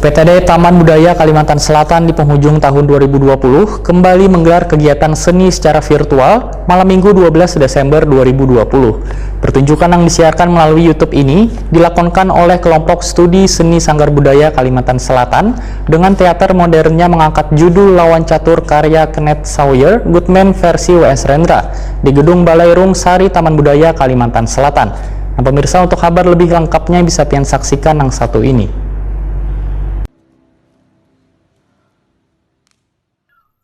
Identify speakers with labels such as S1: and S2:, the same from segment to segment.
S1: UPTD Taman Budaya Kalimantan Selatan di penghujung tahun 2020 kembali menggelar kegiatan seni secara virtual malam Minggu 12 Desember 2020. Pertunjukan yang disiarkan melalui YouTube ini dilakonkan oleh kelompok studi seni Sanggar Budaya Kalimantan Selatan dengan teater modernnya mengangkat judul Lawan Catur karya Kenneth Sawyer Goodman versi W.S. Rendra di Gedung Balai Rung Sari Taman Budaya Kalimantan Selatan. Nah, pemirsa, untuk kabar lebih lengkapnya bisa pian saksikan yang satu ini.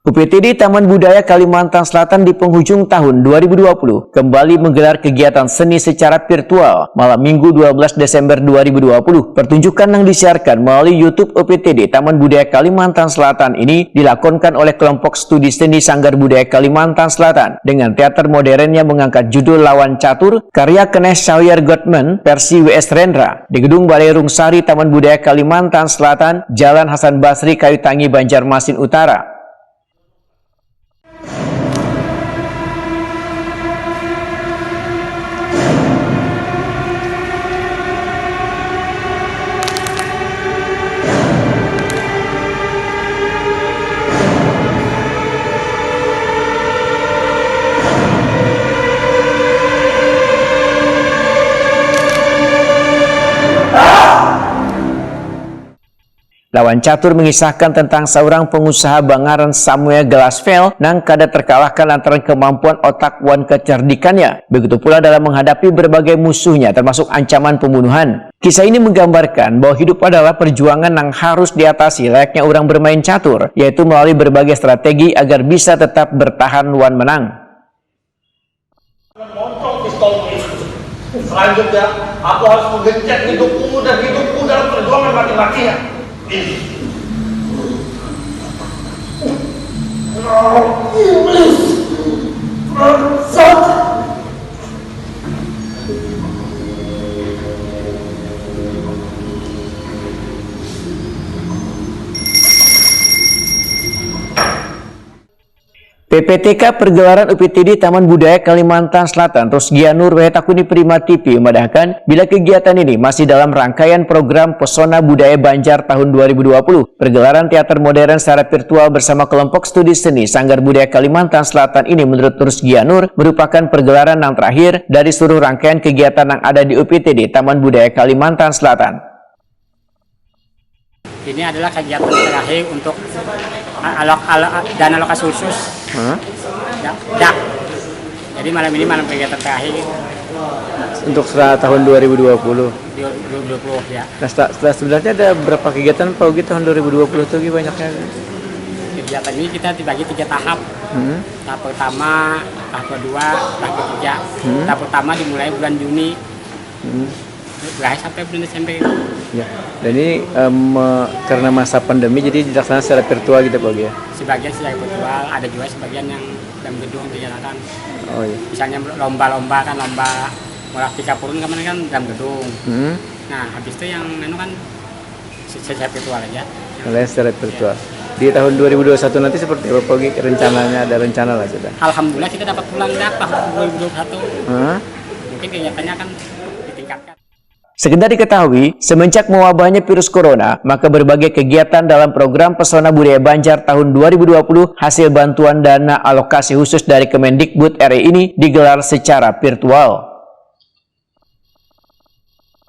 S2: UPTD Taman Budaya Kalimantan Selatan di penghujung tahun 2020 kembali menggelar kegiatan seni secara virtual malam Minggu 12 Desember 2020. Pertunjukan yang disiarkan melalui YouTube UPTD Taman Budaya Kalimantan Selatan ini dilakonkan oleh kelompok studi seni Sanggar Budaya Kalimantan Selatan dengan teater modernnya mengangkat judul Lawan Catur karya Kenneth Sawyer Goodman versi W.S. Rendra di Gedung Balai Rung Sari Taman Budaya Kalimantan Selatan, Jalan Hasan Basri, Kayutangi, Banjarmasin Utara. Lawan Catur mengisahkan tentang seorang pengusaha Bangaran Samuel Glasvel yang kada terkalahkan antara kemampuan otak wan kecerdikannya. Begitu pula dalam menghadapi berbagai musuhnya termasuk ancaman pembunuhan. Kisah ini menggambarkan bahwa hidup adalah perjuangan yang harus diatasi layaknya orang bermain catur, yaitu melalui berbagai strategi agar bisa tetap bertahan wan menang.
S3: Selanjutnya, aku harus menggencet hidupmu dan hidupku dalam perjuangan mati-matian.
S2: PPTK Pergelaran UPTD Taman Budaya Kalimantan Selatan Rusgianur Wetakuni Prima TV memandahkan bila kegiatan ini masih dalam rangkaian program Pesona Budaya Banjar tahun 2020. Pergelaran teater modern secara virtual bersama kelompok studi seni Sanggar Budaya Kalimantan Selatan ini menurut Rusgianur merupakan pergelaran yang terakhir dari seluruh rangkaian kegiatan yang ada di UPTD Taman Budaya Kalimantan Selatan.
S4: Ini adalah kegiatan terakhir untuk dana alokasi khusus. Jadi malam ini malam kegiatan terakhir
S2: Untuk setelah tahun 2020.
S4: 2020 ya.
S2: Nah, sebenarnya ada berapa kegiatan Pak Ugi tahun 2020 tuh banyaknya?
S4: Kegiatan ini kita dibagi 3 tahap. Tahap pertama, tahap kedua, tahap ketiga. Tahap pertama dimulai bulan Juni. Berakhir sampai bulan Desember.
S2: Ya. Dan ini karena masa pandemi jadi dilaksanakan secara virtual gitu Pak Ugi ya?
S4: Sebagian secara virtual, ada juga sebagian yang dalam gedung dijalankan.
S2: Oh iya.
S4: Misalnya lomba-lomba kan, lomba morak tika purun kemarin kan dalam gedung. Nah, habis itu yang kan secara virtual aja.
S2: Mulai secara virtual. Di tahun 2021 nanti seperti apa Pak Ugi? Rencananya ada rencana lah sudah?
S4: Alhamdulillah kita dapat pulang tahun 2021. Mungkin kegiatannya akan ditingkatkan.
S2: Sekedar diketahui, semenjak mewabahnya virus corona, maka berbagai kegiatan dalam program Pesona Budaya Banjar tahun 2020 hasil bantuan dana alokasi khusus dari Kemendikbud RI ini digelar secara virtual.